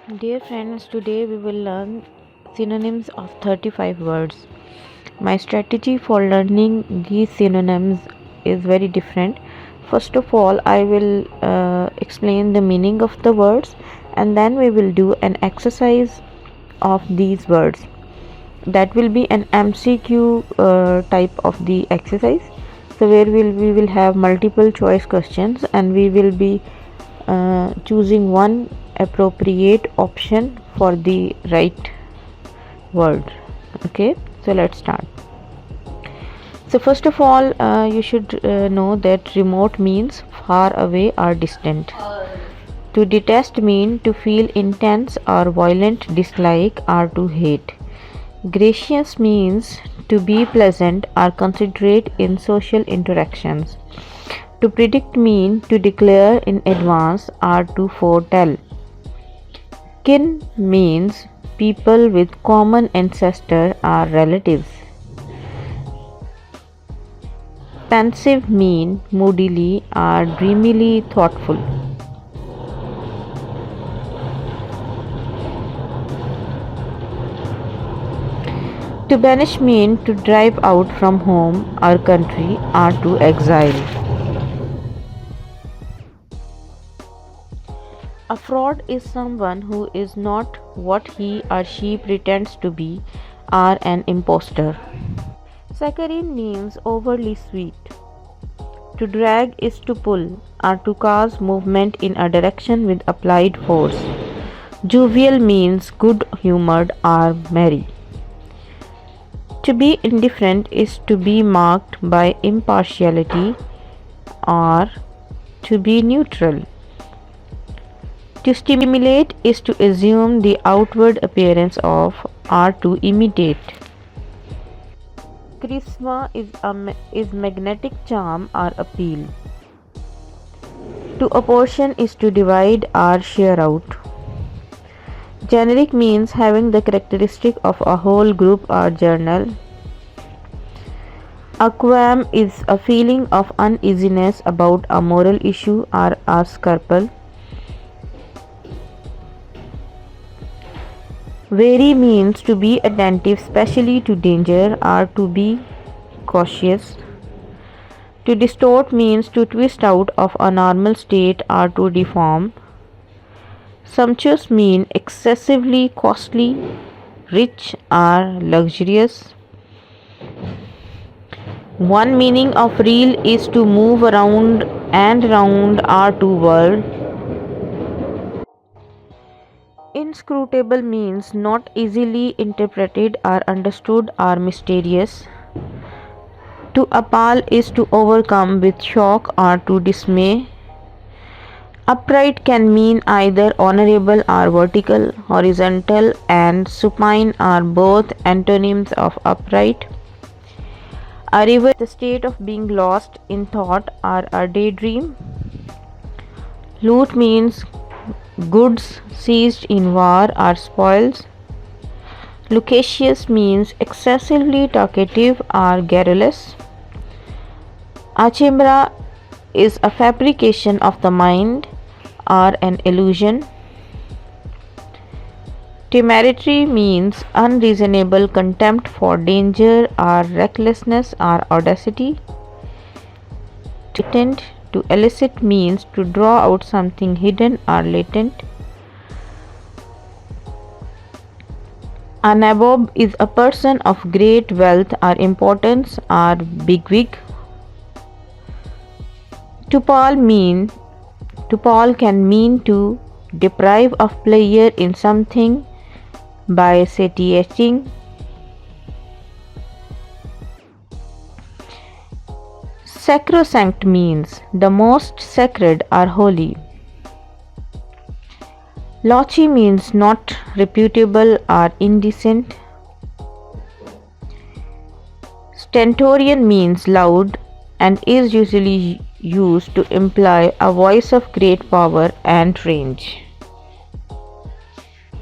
Dear friends, today we will learn synonyms of 35 words. My strategy for learning these synonyms is very different. First of all, I will explain the meaning of the words and then we will do an exercise of these words. That will be an MCQ type of the exercise. So, where we will have multiple choice questions and we will be choosing one appropriate option for the right word. Okay, so let's start. So first of all, you should know that remote means far away or distant. To detest mean to feel intense or violent dislike or to hate. Gracious means to be pleasant or considerate in social interactions. To predict mean to declare in advance or to foretell. Kin means people with common ancestor or relatives. Pensive mean moodily or dreamily thoughtful. To banish mean to drive out from home or country or to exile. A fraud is someone who is not what he or she pretends to be or an impostor. Saccharine means overly sweet. To drag is to pull or to cause movement in a direction with applied force. Jovial means good humored or merry. To be indifferent is to be marked by impartiality or to be neutral. To stimulate is to assume the outward appearance of or to imitate. Charisma is magnetic charm or appeal. To apportion is to divide or share out. Generic means having the characteristic of a whole group or journal. A qualm is a feeling of uneasiness about a moral issue or a scruple. Wary means to be attentive, especially to danger, or to be cautious. To distort means to twist out of a normal state or to deform. Sumptuous means excessively costly, rich, or luxurious. One meaning of reel is to move around and round or to whirl. Inscrutable means not easily interpreted or understood or mysterious. To appall is to overcome with shock or to dismay. Upright can mean either honorable or vertical, horizontal and supine are both antonyms of upright. A river is the state of being lost in thought or a daydream. Loot means goods seized in war or spoils. Loquacious means excessively talkative or garrulous. Achimra is a fabrication of the mind or an illusion. Temerity means unreasonable contempt for danger or recklessness or audacity. To elicit means to draw out something hidden or latent. A nabob is a person of great wealth or importance or bigwig. To pall can mean to deprive of pleasure in something by satiating. Sacrosanct means the most sacred or holy. Lochi means not reputable or indecent. Stentorian means loud and is usually used to imply a voice of great power and range.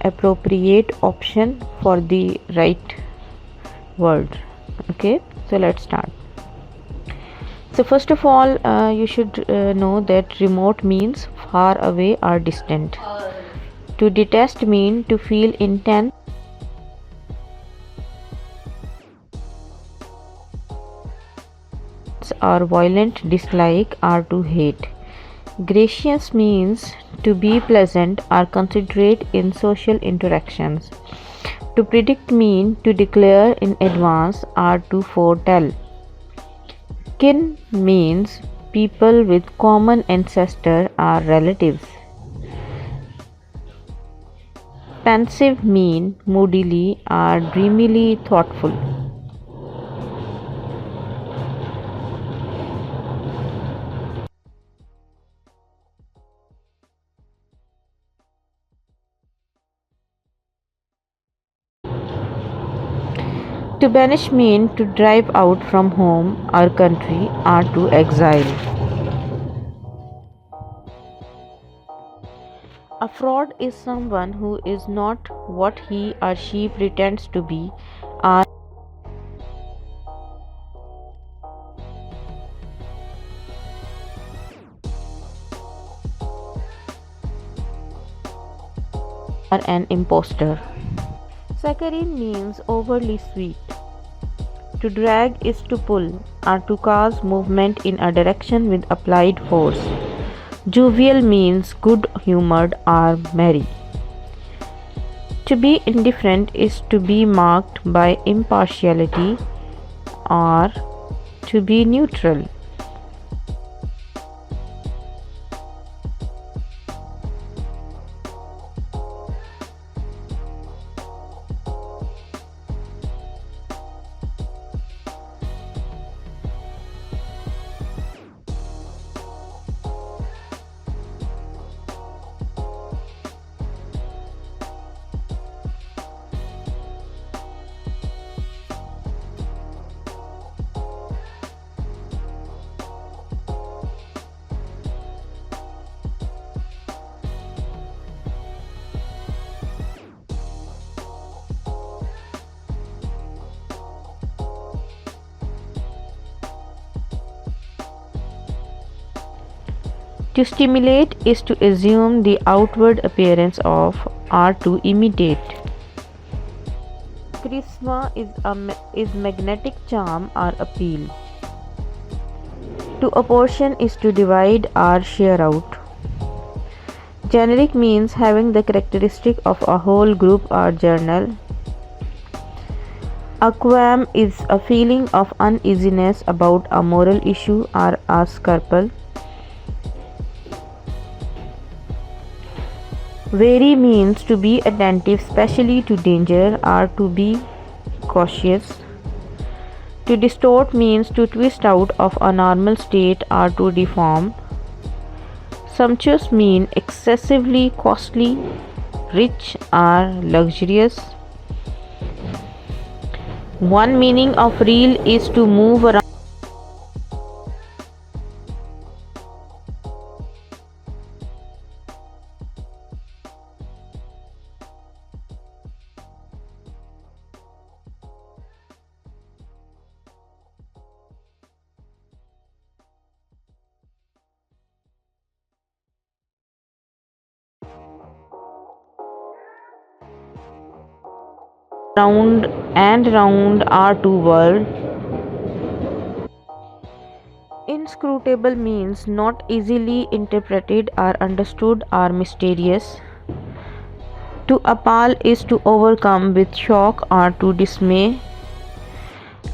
Appropriate option for the right word. Okay, so let's start. So first of all, you should know that remote means far away or distant. To detest mean to feel intense or violent dislike or to hate. Gracious means to be pleasant or considerate in social interactions. To predict mean to declare in advance or to foretell. Kin means people with common ancestor or relatives. Pensive mean moodily or dreamily thoughtful. To banish mean to drive out from home or country or to exile. A fraud is someone who is not what he or she pretends to be or an impostor. Saccharine means overly sweet. To drag is to pull or to cause movement in a direction with applied force. Jovial means good humored or merry. To be indifferent is to be marked by impartiality or to be neutral. To stimulate is to assume the outward appearance of or to imitate. Charisma is magnetic charm or appeal. To apportion is to divide or share out. Generic means having the characteristic of a whole group or journal. A qualm is a feeling of uneasiness about a moral issue or a scruple. Wary means to be attentive, especially to danger, or to be cautious. To distort means to twist out of a normal state or to deform. Sumptuous means excessively costly, rich, or luxurious. One meaning of reel is to move around and round are two words. Inscrutable means not easily interpreted or understood or mysterious. To appall is to overcome with shock or to dismay.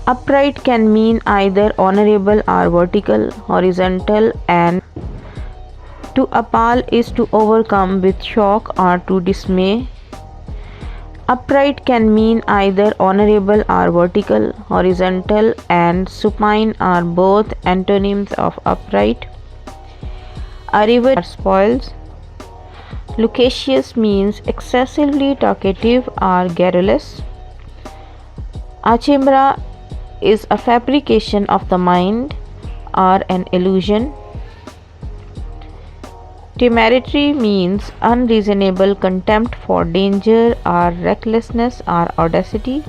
Upright can mean either honorable or vertical, horizontal, and to appall is to overcome with shock or to dismay. Upright can mean either honorable or vertical, horizontal, and supine are both antonyms of upright. A river spoils. Loquacious means excessively talkative or garrulous. A chimera is a fabrication of the mind or an illusion. Temerity means unreasonable contempt for danger or recklessness or audacity.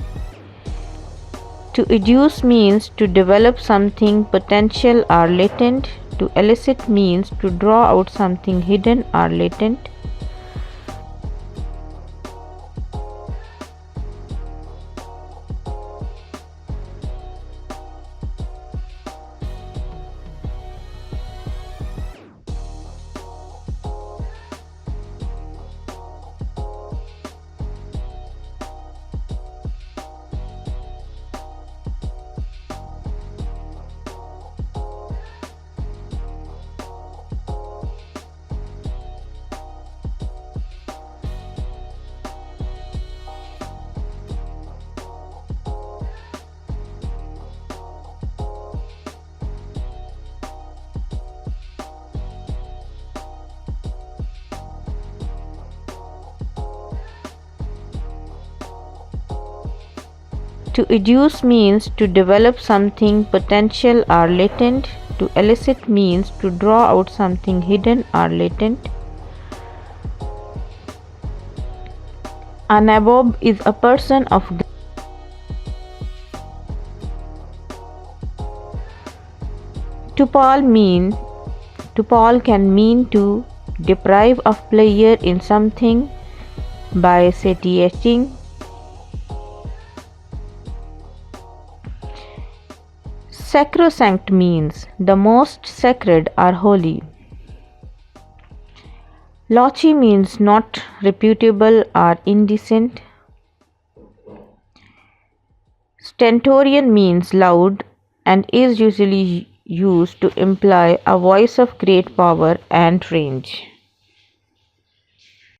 To educe means to develop something potential or latent. To elicit means to draw out something hidden or latent. To educe means to develop something potential or latent. To elicit means to draw out something hidden or latent. A nabob is a person of to pall can mean to deprive a player in something by satiating. Sacrosanct means the most sacred or holy. Lochi means not reputable or indecent. Stentorian means loud and is usually used to imply a voice of great power and range.